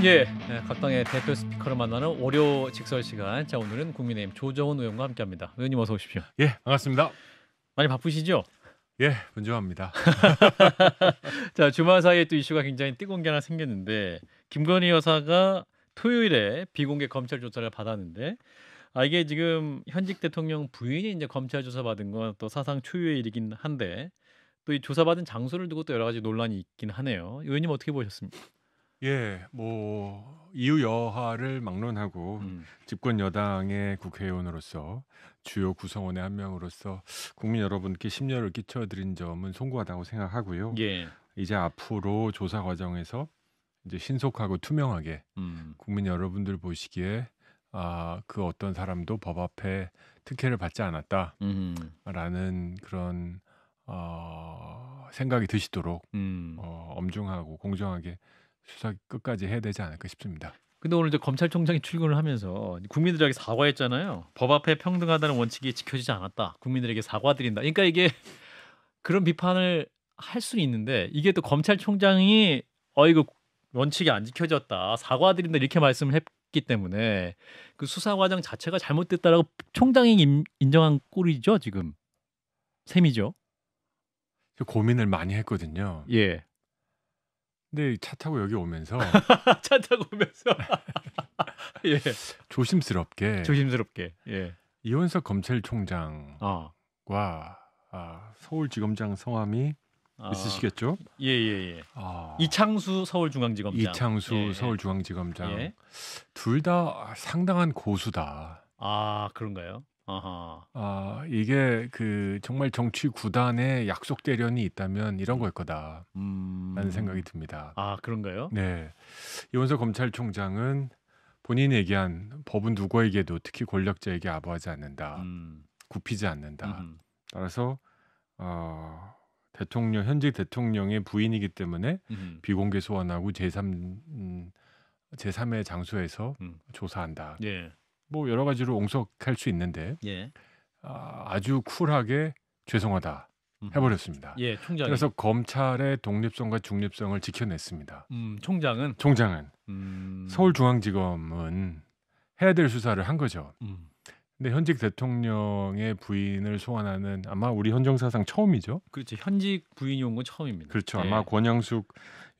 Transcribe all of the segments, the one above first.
예, 각 당의 대표 스피커를 만나는 월요 직설 시간. 자, 오늘은 국민의힘 조정훈 의원과 함께합니다. 의원님 어서 오십시오. 예, 반갑습니다. 많이 바쁘시죠? 예, 분주합니다. 자, 주말 사이에 또 이슈가 굉장히 뜨거운 게 하나 생겼는데 김건희 여사가 토요일에 비공개 검찰 조사를 받았는데 이게 지금 현직 대통령 부인이 이제 검찰 조사 받은 건 또 사상 초유의 일이긴 한데 또 이 조사받은 장소를 두고 또 여러 가지 논란이 있긴 하네요. 의원님 어떻게 보셨습니까? 예, 뭐 이유 여하를 막론하고 음, 집권 여당의 국회의원으로서 주요 구성원의 한 명으로서 국민 여러분께 심려를 끼쳐드린 점은 송구하다고 생각하고요. 예, 이제 앞으로 조사 과정에서 이제 신속하고 투명하게 음, 국민 여러분들 보시기에 그 어떤 사람도 법 앞에 특혜를 받지 않았다라는 그런 생각이 드시도록 음. 엄중하고 공정하게 수사 끝까지 해야 되지 않을까 싶습니다. 근데 오늘 이제 검찰총장이 출근을 하면서 국민들에게 사과했잖아요. 법 앞에 평등하다는 원칙이 지켜지지 않았다. 국민들에게 사과드린다. 그러니까 이게 그런 비판을 할 수는 있는데 이게 또 검찰총장이 이거 원칙이 안 지켜졌다. 사과드린다 이렇게 말씀을 했기 때문에 그 수사 과정 자체가 잘못됐다라고 총장이 인정한 꼴이죠, 지금. 셈이죠. 고민을 많이 했거든요. 예. 근데 차 타고 여기 오면서 차 타고 오면서 예. 조심스럽게 조심스럽게. 예. 이원석 검찰총장과 아. 서울지검장 성함이 있으시겠죠? 예예예. 이창수 서울중앙지검장. 이창수 예, 서울중앙지검장 예. 둘 다 상당한 고수다. 그런가요? 아하. 이게 그 정말 정치 구단의 약속 대련이 있다면 이런 걸 거다라는 생각이 듭니다. 그런가요? 네, 이원석 검찰총장은 본인이 얘기한 법은 누구에게도 특히 권력자에게 아부하지 않는다, 굽히지 않는다. 따라서 현직 대통령의 부인이기 때문에 비공개 소환하고 제3의 장소에서 조사한다. 예. 뭐 여러 가지로 옹석할 수 있는데 예. 아주 쿨하게 죄송하다 해버렸습니다. 예, 총장이. 그래서 검찰의 독립성과 중립성을 지켜냈습니다. 총장은 서울중앙지검은 해야 될 수사를 한 거죠. 근데 현직 대통령의 부인을 소환하는 아마 우리 헌정사상 처음이죠. 그렇죠. 현직 부인이 온 건 처음입니다. 그렇죠. 예. 아마 권양숙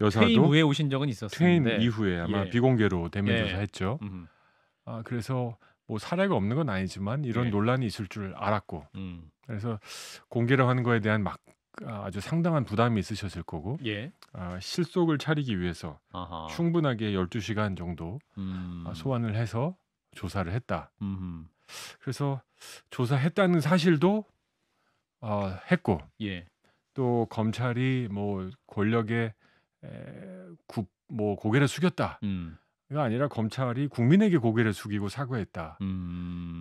여사도 퇴임 후에 오신 적은 있었는데 퇴임 이후에 아마 예. 비공개로 대면 예. 조사했죠. 그래서 뭐 사례가 없는 건 아니지만 이런 예. 논란이 있을 줄 알았고 그래서 공개를 하는 거에 대한 아주 상당한 부담이 있으셨을 거고 예. 실속을 차리기 위해서 충분하게 12시간 정도 소환을 해서 조사를 했다. 그래서 조사했다는 사실도 했고 예. 또 검찰이 뭐 권력에 고개를 숙였다. 가 아니라 검찰이 국민에게 고개를 숙이고 사과했다.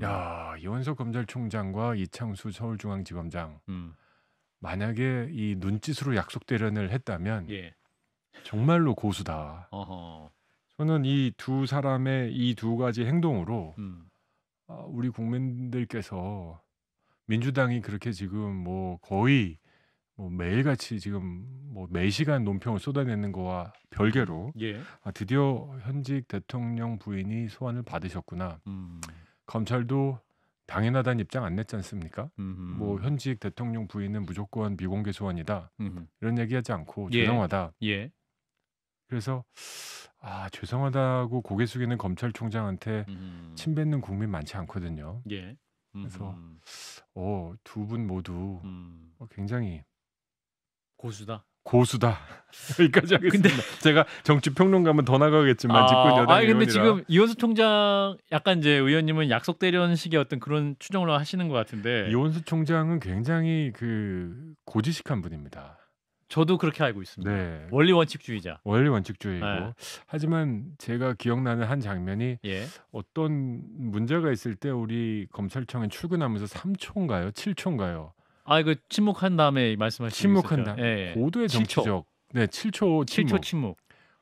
야, 이원석 검찰총장과 이창수 서울중앙지검장 만약에 이 눈짓으로 약속 대련을 했다면 예. 정말로 고수다. 저는 이 두 사람의 이 두 가지 행동으로 우리 국민들께서 민주당이 그렇게 지금 뭐 거의 매일같이 지금 매시간 논평을 쏟아내는 거와 별개로 드디어 현직 대통령 부인이 소환을 받으셨구나. 검찰도 당연하다는 입장 안 냈지 않습니까? 뭐 현직 대통령 부인은 무조건 비공개 소환이다. 이런 얘기하지 않고 죄송하다. 예. 그래서 죄송하다고 고개 숙이는 검찰총장한테 침뱉는 국민 많지 않거든요. 예. 그래서 두 분 모두 굉장히 고수다. 여기까지 하겠습니다. 근데 제가 정치 평론가면 더 나가겠지만 집권 여당 의원이라. 근데 지금 이원수 총장 약간 이제 의원님은 약속 대련식의 어떤 그런 추정을 하시는 것 같은데 이원수 총장은 굉장히 그 고지식한 분입니다. 저도 그렇게 알고 있습니다. 네. 원리 원칙주의자. 원리 원칙주의고. 네. 하지만 제가 기억나는 한 장면이 어떤 문제가 있을 때 우리 검찰청에 출근하면서 3초인가요? 7초인가요? 그 침묵한 다음에 말씀하시는 침묵한 다음에 고도의 정치적 7초 7초 침묵.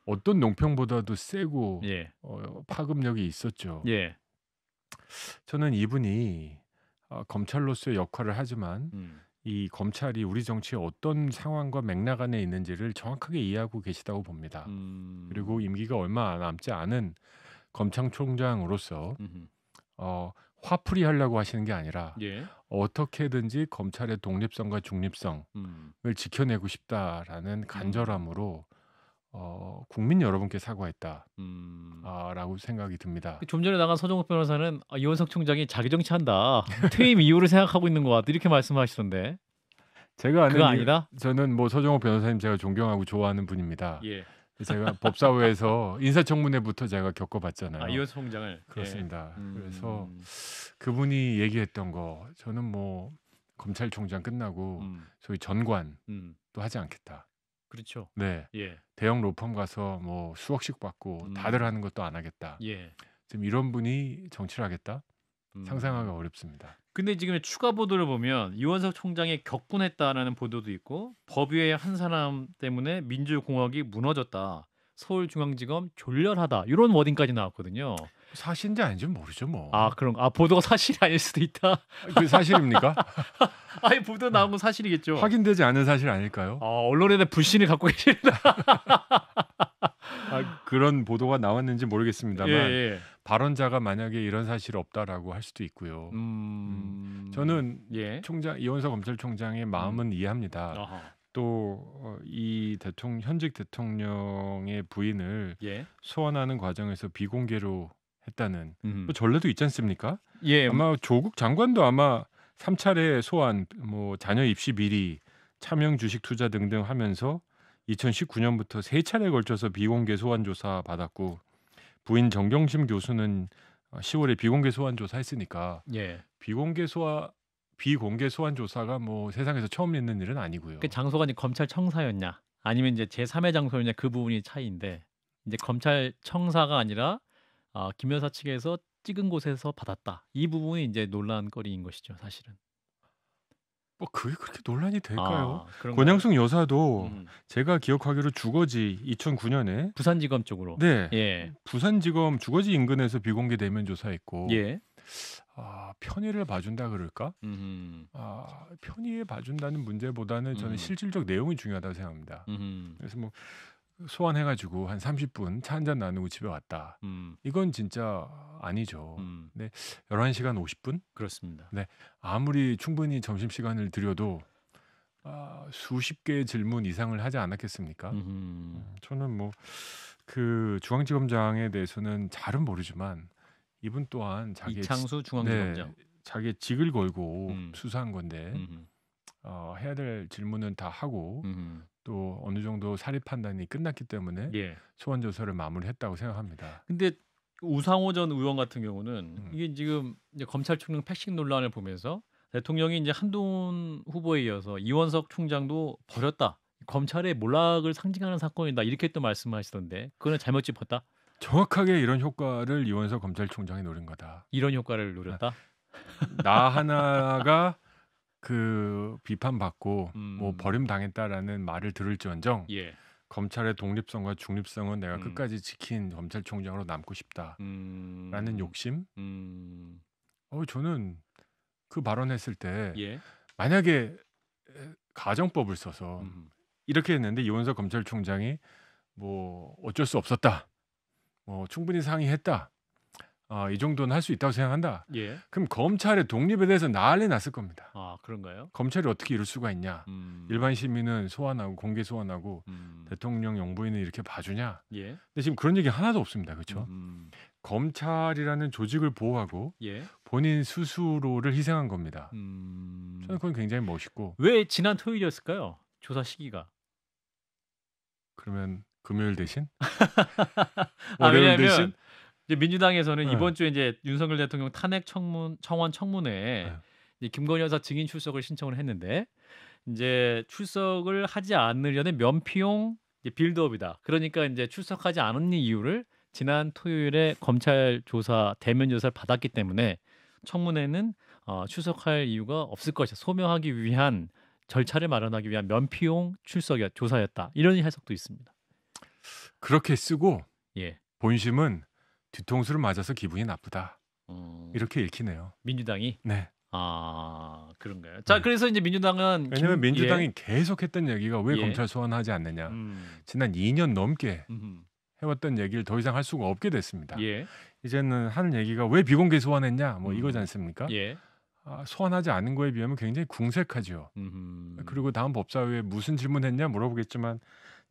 어떤 논평보다도 세고 파급력이 있었죠. 저는 이분이 검찰로서의 역할을 하지만 이 검찰이 우리 정치에 어떤 상황과 맥락 안에 있는지를 정확하게 이해하고 계시다고 봅니다. 그리고 임기가 얼마 남지 않은 검찰총장으로서 화풀이 하려고 하시는 게 아니라 예. 어떻게든지 검찰의 독립성과 중립성을 지켜내고 싶다라는 간절함으로 국민 여러분께 사과했다. 라고 생각이 듭니다. 좀 전에 나간 서정욱 변호사는 이원석 총장이 자기 정치한다. 퇴임 이유를 생각하고 있는 것 같다. 이렇게 말씀하시던데. 제가 아는 그거 아니다? 저는 뭐 서정욱 변호사님 제가 존경하고 좋아하는 분입니다. 예. 제가 법사위에서 인사청문회부터 제가 겪어봤잖아요. 이원석 총장을. 그렇습니다. 그래서 그분이 얘기했던 거 저는 뭐 검찰총장 끝나고 소위 전관도 하지 않겠다. 그렇죠. 네. 예. 대형 로펌 가서 뭐 수억씩 받고 다들 하는 것도 안 하겠다. 예. 지금 이런 분이 정치를 하겠다? 상상하기가 어렵습니다. 근데 지금 추가 보도를 보면 이원석 총장이 격분했다라는 보도도 있고 법위의 한 사람 때문에 민주공화국이 무너졌다. 서울중앙지검 졸렬하다. 이런 워딩까지 나왔거든요. 사실인지 아닌지 모르죠 뭐. 그런 보도가 사실이 아닐 수도 있다. 그 사실입니까? 아니 보도 나온 건 사실이겠죠. 확인되지 않은 사실 아닐까요? 언론에 대한 불신을 갖고 계십니다. 그런 보도가 나왔는지 모르겠습니다만 예. 발언자가 만약에 이런 사실이 없다라고 할 수도 있고요. 저는 이원석 검찰총장의 마음은 이해합니다. 또 이 현직 대통령의 부인을 소환하는 과정에서 비공개로 했다는 또 전례도 있지 않습니까? 예. 아마 조국 장관도 아마 3차례 소환, 뭐 자녀 입시 비리, 차명 주식 투자 등등 하면서 2019년부터 3차례에 걸쳐서 비공개 소환 조사 받았고 부인 정경심 교수는 10월에 비공개 소환 조사 했으니까 비공개 소환 조사가 뭐 세상에서 처음 있는 일은 아니고요. 그 장소가 이제 검찰청사였냐 아니면 이제 제3의 장소였냐 그 부분이 차이인데 이제 검찰청사가 아니라 김 여사 측에서 찍은 곳에서 받았다. 이 부분이 이제 논란거리인 것이죠, 사실은. 뭐 그게 그렇게 논란이 될까요? 권양숙 여사도 제가 기억하기로 주거지 2009년에 부산지검 쪽으로. 부산지검 주거지 인근에서 비공개 대면 조사했고 편의를 봐준다 그럴까? 편의에 봐준다는 문제보다는 저는 실질적 내용이 중요하다고 생각합니다. 그래서 뭐 소환해가지고 한 30분 차 한잔 나누고 집에 왔다. 이건 진짜 아니죠. 네, 11시간 50분? 그렇습니다. 네, 아무리 충분히 점심시간을 들여도 수십 개의 질문 이상을 하지 않았겠습니까? 저는 뭐 그 중앙지검장에 대해서는 잘은 모르지만 이분 또한 이창수 중앙지검장 자기의 직을 걸고 수사한 건데 해야 될 질문은 다 하고 또 어느 정도 사립 판단이 끝났기 때문에 소환 조사를 마무리했다고 생각합니다. 근데 우상호 전 의원 같은 경우는 이게 지금 이제 검찰총장 패싱 논란을 보면서 대통령이 이제 한동훈 후보에 이어서 이원석 총장도 버렸다. 검찰의 몰락을 상징하는 사건이다. 이렇게 또 말씀하시던데 그거는 잘못 짚었다. 정확하게 이런 효과를 이원석 검찰총장이 노린 거다. 이런 효과를 노렸다. 나 하나가 그 비판받고 뭐 버림당했다라는 말을 들을지언정 검찰의 독립성과 중립성은 내가 끝까지 지킨 검찰총장으로 남고 싶다라는 욕심. 저는 그 발언했을 때 만약에 가정법을 써서 이렇게 했는데 이원석 검찰총장이 뭐 어쩔 수 없었다. 충분히 상의했다. 이 정도는 할 수 있다고 생각한다. 그럼 검찰의 독립에 대해서 난리 났을 겁니다. 그런가요? 검찰이 어떻게 이럴 수가 있냐? 일반 시민은 소환하고 공개 소환하고 대통령 영부인을 이렇게 봐주냐? 근데 지금 그런 얘기 하나도 없습니다. 그렇죠? 검찰이라는 조직을 보호하고 본인 스스로를 희생한 겁니다. 저는 그건 굉장히 멋있고. 왜 지난 토요일이었을까요? 조사 시기가. 그러면 금요일 대신? 월요일 왜냐하면 대신? 이제 민주당에서는 이번 주에 이제 윤석열 대통령 탄핵 청원 청문회에 이제 김건희 여사 증인 출석을 신청을 했는데 이제 출석을 하지 않으려는 면피용 빌드업이다. 그러니까 이제 출석하지 않은 이유를 지난 토요일에 검찰 조사 대면 조사를 받았기 때문에 청문회는 출석할 이유가 없을 것이다. 소명하기 위한 절차를 마련하기 위한 면피용 조사였다. 이런 해석도 있습니다. 그렇게 쓰고 본심은 뒤통수를 맞아서 기분이 나쁘다. 이렇게 읽히네요. 민주당이? 네. 그런가요? 자, 그래서 이제 민주당은 왜냐면 민주당이 계속했던 얘기가 왜 예. 검찰 소환하지 않느냐. 지난 2년 넘게 해왔던 얘기를 더 이상 할 수가 없게 됐습니다. 예. 이제는 하는 얘기가 왜 비공개 소환했냐 뭐 이거지 않습니까? 예. 소환하지 않은 거에 비하면 굉장히 궁색하죠. 그리고 다음 법사위에 무슨 질문했냐 물어보겠지만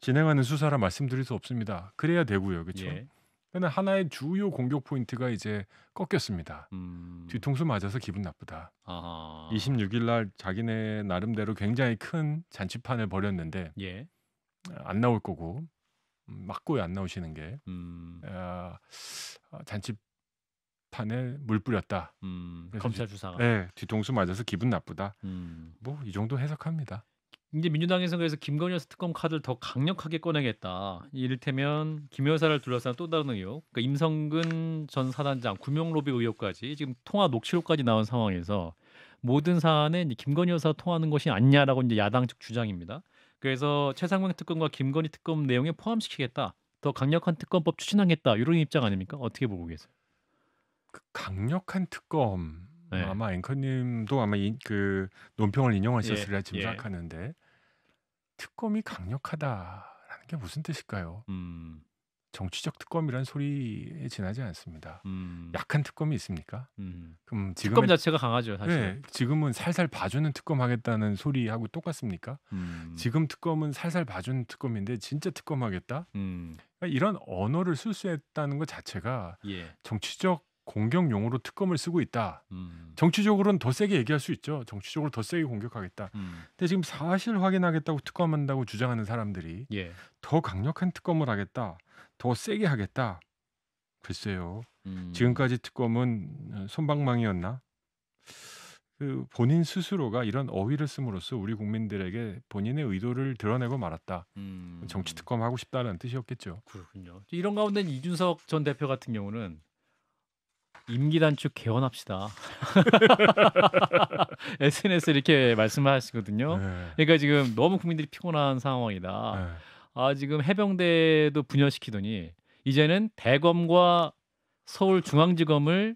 진행하는 수사라 말씀드릴 수 없습니다. 그래야 되고요. 그렇죠? 예. 그러나 하나의 주요 공격 포인트가 이제 꺾였습니다. 뒤통수 맞아서 기분 나쁘다. 26일 날 자기네 나름대로 굉장히 큰 잔치판을 벌였는데 예. 안 나올 거고 맞고요 안 나오시는 게 잔치판에 물 뿌렸다. 검찰 수사가. 네, 뒤통수 맞아서 기분 나쁘다. 뭐 이 정도 해석합니다. 이제 민주당에서 그래서 김건희 여사 특검 카드를 더 강력하게 꺼내겠다. 이를테면 김 여사를 둘러싼 또 다른 의혹, 그러니까 임성근 전 사단장 구명 로비 의혹까지 지금 통화 녹취록까지 나온 상황에서 모든 사안에 이제 김건희 여사 통하는 것이 아니냐라고 이제 야당 측 주장입니다. 그래서 최상병 특검과 김건희 특검 내용에 포함시키겠다. 더 강력한 특검법 추진하겠다. 이런 입장 아닙니까? 어떻게 보고 계세요? 그 강력한 특검 네. 아마 앵커님도 아마 그 논평을 인용하셨으리라 짐작하는데 특검이 강력하다라는 게 무슨 뜻일까요? 정치적 특검이란 소리에 지나지 않습니다. 약한 특검이 있습니까? 그럼 지금 특검 자체가 강하죠, 사실. 네, 지금은 살살 봐주는 특검 하겠다는 소리하고 똑같습니까? 지금 특검은 살살 봐주는 특검인데 진짜 특검 하겠다? 그러니까 이런 언어를 술수했다는 것 자체가 정치적 공격 용어로 특검을 쓰고 있다. 정치적으로는 더 세게 얘기할 수 있죠. 정치적으로 더 세게 공격하겠다. 근데 지금 사실 확인하겠다고 특검한다고 주장하는 사람들이 더 강력한 특검을 하겠다. 더 세게 하겠다. 글쎄요. 지금까지 특검은 솜방망이였나? 그 본인 스스로가 이런 어휘를 씀으로써 우리 국민들에게 본인의 의도를 드러내고 말았다. 정치 특검 하고 싶다는 뜻이었겠죠. 그렇군요. 이런 가운데 이준석 전 대표 같은 경우는 임기 단축 개헌합시다. SNS 이렇게 말씀하시거든요. 그러니까 지금 너무 국민들이 피곤한 상황이다. 지금 해병대도 분열시키더니 이제는 대검과 서울중앙지검을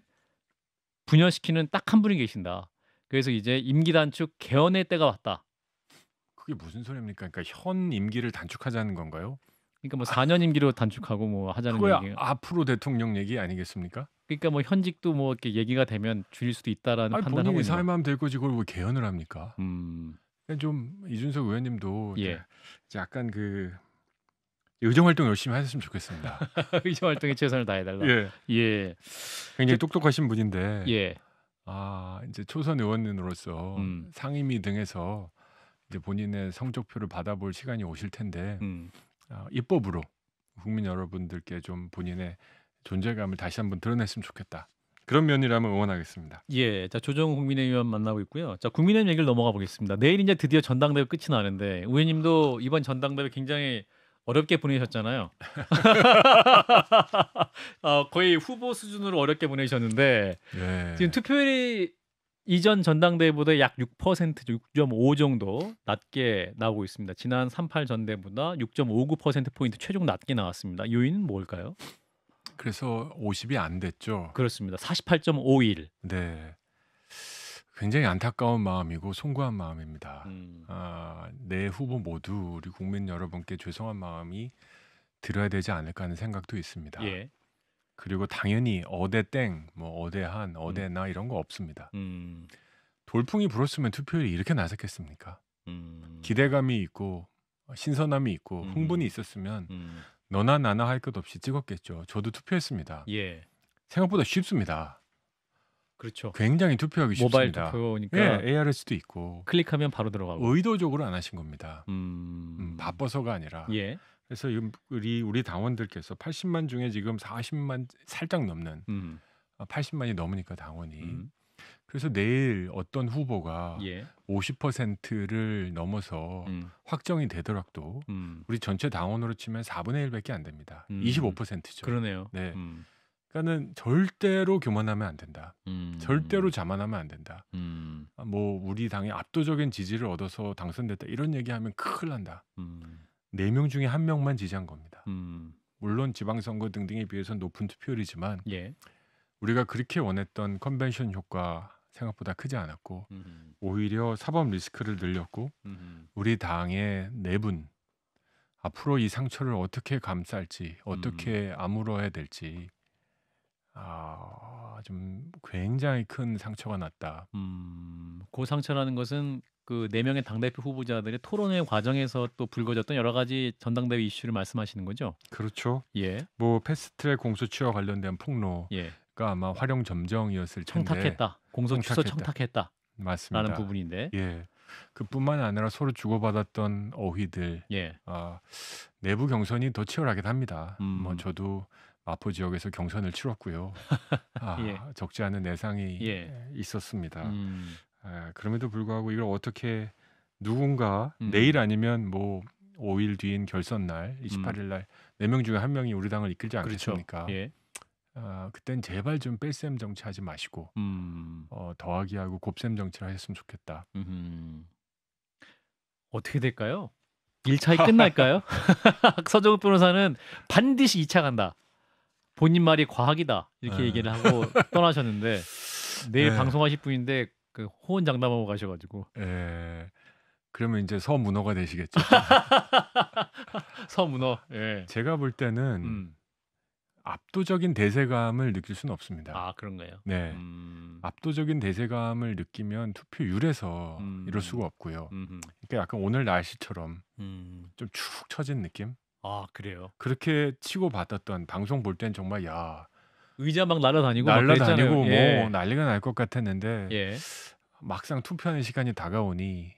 분열시키는 딱 한 분이 계신다. 그래서 이제 임기 단축 개헌의 때가 왔다. 그게 무슨 소리입니까? 그러니까 현 임기를 단축하자는 건가요? 그러니까 뭐 4년 임기로 단축하고 뭐 하자는 얘기가. 앞으로 대통령 얘기 아니겠습니까? 그러니까 뭐 현직도 뭐 이렇게 얘기가 되면 줄일 수도 있다라는 판단하고 있는. 본인이 사임하면 될 거지 그걸 왜 개헌을 합니까? 좀 이준석 의원님도 이제 약간 그 의정 활동 열심히 하셨으면 좋겠습니다. 의정 활동에 최선을 다해달라. 예. 굉장히 똑똑하신 분인데. 이제 초선 의원으로서 상임위 등에서 이제 본인의 성적표를 받아볼 시간이 오실 텐데 입법으로 국민 여러분들께 좀 본인의 존재감을 다시 한번 드러냈으면 좋겠다. 그런 면이라면 응원하겠습니다. 자 조정우 국민의힘 만나고 있고요. 자 국민의힘 얘기를 넘어가 보겠습니다. 내일 이제 드디어 전당대회 끝이 나는데 의원님도 이번 전당대회 굉장히 어렵게 보내셨잖아요. 거의 후보 수준으로 어렵게 보내셨는데 지금 투표율이 이전 전당대회보다 약 6%, 6.5 정도 낮게 나오고 있습니다. 지난 3.8 전대보다 6.59%포인트 최종 낮게 나왔습니다. 요인은 뭘까요? 그래서 50이 안 됐죠. 그렇습니다. 48.51. 네. 굉장히 안타까운 마음이고 송구한 마음입니다. 내 후보 모두 우리 국민 여러분께 죄송한 마음이 들어야 되지 않을까 하는 생각도 있습니다. 그리고 당연히 어대 땡, 뭐 어대 한, 어대 나 이런 거 없습니다. 돌풍이 불었으면 투표율이 이렇게 낮았겠습니까? 기대감이 있고 신선함이 있고 흥분이 있었으면 너나 나나 할 것 없이 찍었겠죠. 저도 투표했습니다. 생각보다 쉽습니다. 그렇죠. 굉장히 투표하기 모바일 쉽습니다. 투표니까 ARS도 있고 클릭하면 바로 들어가고. 의도적으로 안 하신 겁니다. 바빠서가 아니라. 그래서 우리 당원들께서 80만 중에 지금 40만 살짝 넘는 80만이 넘으니까 당원이. 그래서 내일 어떤 후보가 50%를 넘어서 확정이 되더라도 우리 전체 당원으로 치면 4분의 1밖에 안 됩니다. 25%죠. 그러네요. 네. 그러니까는 절대로 교만하면 안 된다. 절대로 자만하면 안 된다. 뭐 우리 당이 압도적인 지지를 얻어서 당선됐다 이런 얘기하면 큰일 난다. 4명 중에 1명만 지지한 겁니다. 물론 지방선거 등등에 비해서 높은 투표율이지만 우리가 그렇게 원했던 컨벤션 효과 생각보다 크지 않았고 오히려 사법 리스크를 늘렸고 우리 당의 내분 앞으로 이 상처를 어떻게 감쌀지 어떻게 아물어야 될지 좀 굉장히 큰 상처가 났다. 그 상처라는 것은 그 4명의 당대표 후보자들의 토론회 과정에서 또 불거졌던 여러 가지 전당대회 이슈를 말씀하시는 거죠? 그렇죠. 예. 뭐 패스트트랙 공소취와 관련된 폭로가 예. 아마 활용 점정이었을 텐데 청탁했다. 공소 취소 청탁했다. 맞습니다. 라는 부분인데. 예. 그뿐만 아니라 서로 주고받았던 어휘들. 예. 내부 경선이 더 치열하긴 합니다. 뭐 저도 마포 지역에서 경선을 치렀고요. 예. 적지 않은 내상이 있었습니다. 그럼에도 불구하고 이걸 어떻게 누군가 내일 아니면 뭐 5일 뒤인 결선 날 28일 날 4명 중에 1명이 우리 당을 이끌지 않겠습니까? 그렇죠. 예. 그땐 제발 좀 뺄셈 정치하지 마시고 더하기 하고 곱셈 정치를 하셨으면 좋겠다. 어떻게 될까요? 1차이 끝날까요? 서정욱 변호사는 반드시 2차 간다. 본인 말이 과학이다. 이렇게 얘기를 하고 떠나셨는데 내일 방송하실 분인데 그 호언장담하고 가셔가지고. 그러면 이제 서문호가 되시겠죠. 서문호. 예. 제가 볼 때는 압도적인 대세감을 느낄 수는 없습니다. 그런가요? 네. 압도적인 대세감을 느끼면 투표율에서 이럴 수가 없고요. 그러니까 약간 오늘 날씨처럼 좀 축 처진 느낌? 그래요. 그렇게 치고받았던 방송 볼 땐 정말 의자 막 날아다니고 뭐 난리가 날 것 같았는데 막상 투표하는 시간이 다가오니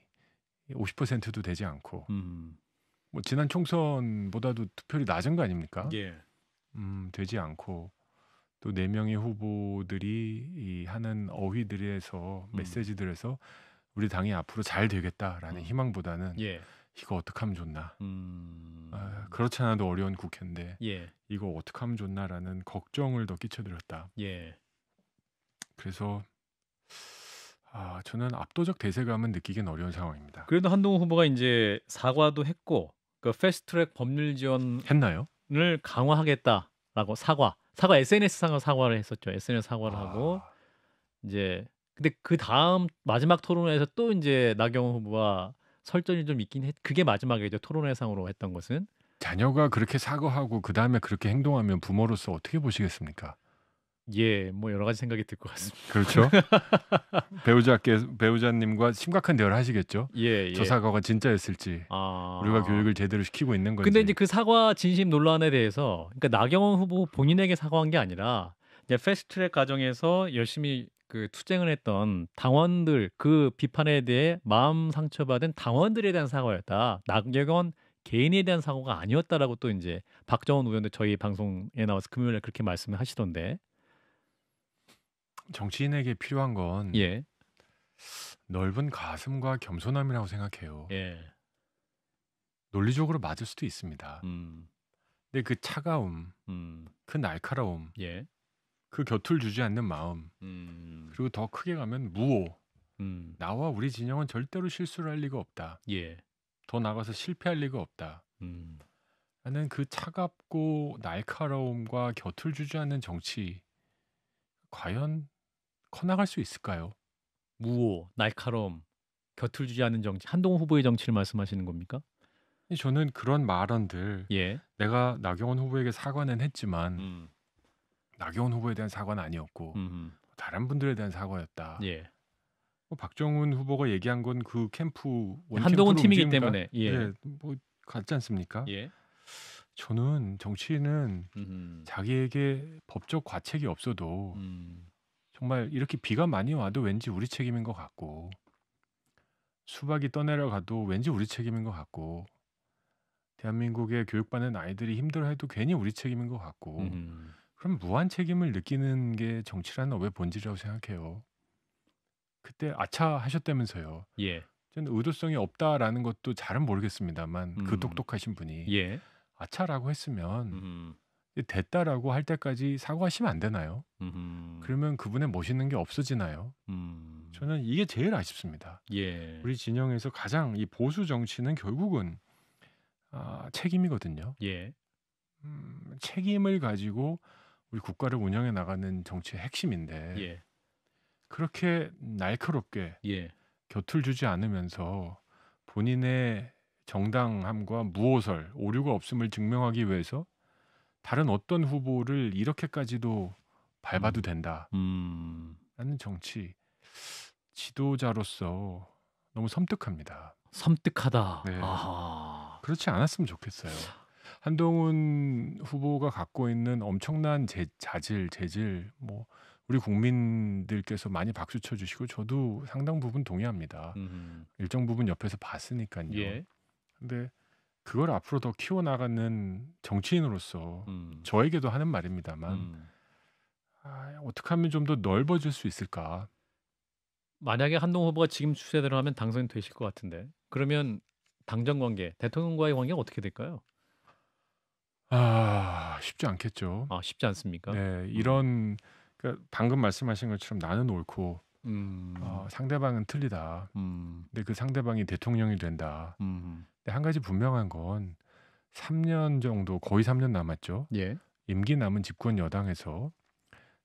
50%도 되지 않고 뭐 지난 총선보다도 투표율이 낮은 거 아닙니까? 되지 않고 또 4명의 후보들이 이 하는 어휘들에서 메시지들에서 우리 당이 앞으로 잘 되겠다라는 희망보다는 이거 어떻게 하면 좋나 그렇지 않아도 어려운 국회인데 이거 어떻게 하면 좋나라는 걱정을 더 끼쳐드렸다. 그래서 저는 압도적 대세감은 느끼긴 어려운 상황입니다. 그래도 한동훈 후보가 이제 사과도 했고 그 패스트트랙 법률 지원을 했나요? 강화하겠다라고 사과 SNS상으로 사과를 했었죠. SNS 사과를 하고 이제 근데 그 다음 마지막 토론회에서 또 이제 나경원 후보와 설전이 좀 있긴 그게 마지막이죠. 토론회상으로 했던 것은 자녀가 그렇게 사과하고 그 다음에 그렇게 행동하면 부모로서 어떻게 보시겠습니까? 뭐 여러 가지 생각이 들 것 같습니다. 그렇죠. 배우자님과 심각한 대화를 하시겠죠. 저 사과가 진짜였을지, 우리가 교육을 제대로 시키고 있는 건지. 근데 이제 그 사과 진심 논란에 대해서, 그러니까 나경원 후보 본인에게 사과한 게 아니라 이제 패스트트랙 과정에서 열심히 그 투쟁을 했던 당원들 그 비판에 대해 마음 상처받은 당원들에 대한 사과였다. 나경원 개인에 대한 사과가 아니었다라고 또 이제 박정원 의원도 저희 방송에 나와서 금요일에 그렇게 말씀을 하시던데. 정치인에게 필요한 건 넓은 가슴과 겸손함이라고 생각해요. 논리적으로 맞을 수도 있습니다. 근데 그 차가움, 그 날카로움, 그 곁을 주지 않는 마음, 그리고 더 크게 가면 무오. 나와 우리 진영은 절대로 실수를 할 리가 없다. 더 나가서 실패할 리가 없다. 나는 그 차갑고 날카로움과 곁을 주지 않는 정치 과연 커나갈 수 있을까요? 무오, 날카로움, 곁을 주지 않는 정치. 한동훈 후보의 정치를 말씀하시는 겁니까? 저는 그런 발언들 내가 나경원 후보에게 사과는 했지만 나경원 후보에 대한 사과는 아니었고 다른 분들에 대한 사과였다. 뭐 박정훈 후보가 얘기한 건 그 캠프 한동훈 팀이기 때문에 뭐 같지 않습니까? 저는 정치인은 자기에게 법적 과책이 없어도 정말 이렇게 비가 많이 와도 왠지 우리 책임인 것 같고 수박이 떠내려가도 왠지 우리 책임인 것 같고 대한민국의 교육받는 아이들이 힘들어해도 괜히 우리 책임인 것 같고 그럼 무한 책임을 느끼는 게 정치라는 업의 본질이라고 생각해요. 그때 아차 하셨다면서요. 저는 의도성이 없다라는 것도 잘은 모르겠습니다만 그 똑똑하신 분이 아차라고 했으면 됐다라고 할 때까지 사과하시면 안 되나요? 그러면 그분의 멋있는 게 없어지나요? 저는 이게 제일 아쉽습니다. 우리 진영에서 가장 이 보수 정치는 결국은 책임이거든요. 책임을 가지고 우리 국가를 운영해 나가는 정치의 핵심인데 그렇게 날카롭게 예. 곁을 주지 않으면서 본인의 정당함과 무오설, 오류가 없음을 증명하기 위해서 다른 어떤 후보를 이렇게까지도 밟아도 된다. 라는 정치 지도자로서 너무 섬뜩합니다. 섬뜩하다. 네. 아하. 그렇지 않았으면 좋겠어요. 한동훈 후보가 갖고 있는 엄청난 자질, 재질, 뭐 우리 국민들께서 많이 박수 쳐주시고 저도 상당 부분 동의합니다. 일정 부분 옆에서 봤으니까요. 예. 근데 그걸 앞으로 더 키워나가는 정치인으로서 저에게도 하는 말입니다만 어떻게 하면 좀 더 넓어질 수 있을까? 만약에 한동훈 후보가 지금 추세대로 하면 당선이 되실 것 같은데 그러면 당정 관계, 대통령과의 관계가 어떻게 될까요? 쉽지 않겠죠. 쉽지 않습니까? 네, 이런 그러니까 방금 말씀하신 것처럼 나는 옳고 상대방은 틀리다. 근데 그 상대방이 대통령이 된다. 근데 한 가지 분명한 건 3년 정도, 거의 3년 남았죠. 예. 임기 남은 집권 여당에서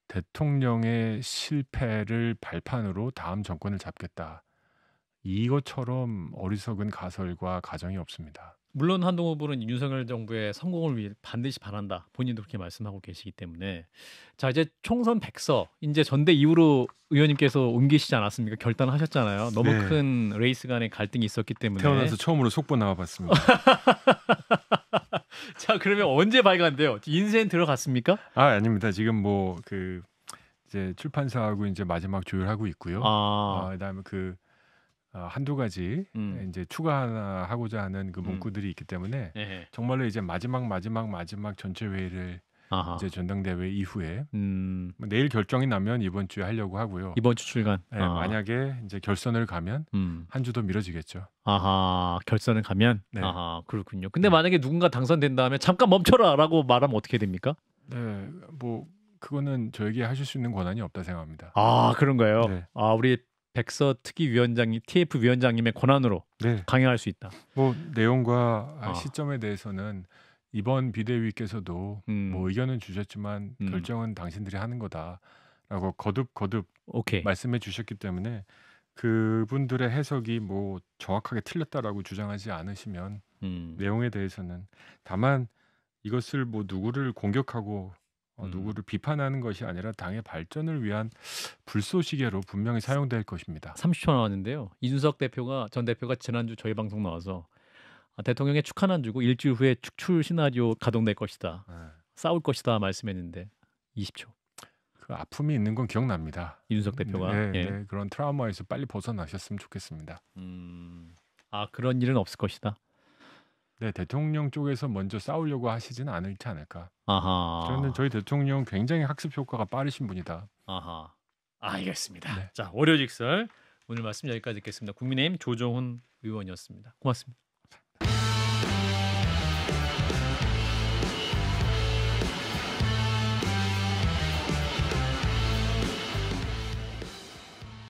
대통령의 실패를 발판으로 다음 정권을 잡겠다. 이것처럼 어리석은 가설과 가정이 없습니다. 물론 한동훈 후보는 윤석열 정부의 성공을 위해 반드시 바란다. 본인도 그렇게 말씀하고 계시기 때문에 자 이제 총선 100서 이제 전대 이후로 의원님께서 옮기시지 않았습니까? 결단하셨잖아요. 너무 네. 큰 레이스 간의 갈등이 있었기 때문에 태어나서 처음으로 속보 나와봤습니다. 자 그러면 언제 발간돼요? 인쇄는 들어갔습니까? 아닙니다. 지금 뭐 이제 출판사하고 이제 마지막 조율하고 있고요. 그다음에 한두 가지 이제 추가하고자 하는 그 문구들이 있기 때문에 정말로 이제 마지막 전체 회의를 이제 전당대회 이후에 내일 결정이 나면 이번 주에 하려고 하고요. 이번 주 출간. 네, 만약에 이제 결선을 가면 한 주 더 미뤄지겠죠. 결선을 가면. 네. 그렇군요. 근데 만약에 누군가 당선된다면 잠깐 멈춰라라고 말하면 어떻게 됩니까? 네, 뭐 그거는 저에게 하실 수 있는 권한이 없다 생각합니다. 그런가요? 네. 우리 백서 특위위원장님, TF 위원장님의 권한으로 강행할 수 있다. 뭐 내용과 시점에 대해서는 이번 비대위께서도 뭐 의견은 주셨지만 결정은 당신들이 하는 거다라고 거듭 말씀해 주셨기 때문에 그분들의 해석이 뭐 정확하게 틀렸다라고 주장하지 않으시면 내용에 대해서는 다만 이것을 뭐 누구를 공격하고 누구를 비판하는 것이 아니라 당의 발전을 위한 불쏘시개로 분명히 사용될 것입니다. 30초 나왔는데요. 이준석 전 대표가 지난주 저희 방송 나와서 대통령의 축하는 안 주고 일주일 후에 축출 시나리오 가동될 것이다. 싸울 것이다 말씀했는데 20초. 그 아픔이 있는 건 기억납니다. 이준석 대표가. 네, 그런 트라우마에서 빨리 벗어나셨으면 좋겠습니다. 그런 일은 없을 것이다. 네, 대통령 쪽에서 먼저 싸우려고 하시지는 않을지 않을까. 저는 저희 대통령 굉장히 학습 효과가 빠르신 분이다. 알겠습니다. 네. 자, 월요직설 오늘 말씀 여기까지 듣겠습니다. 국민의힘 조정훈 의원이었습니다. 고맙습니다.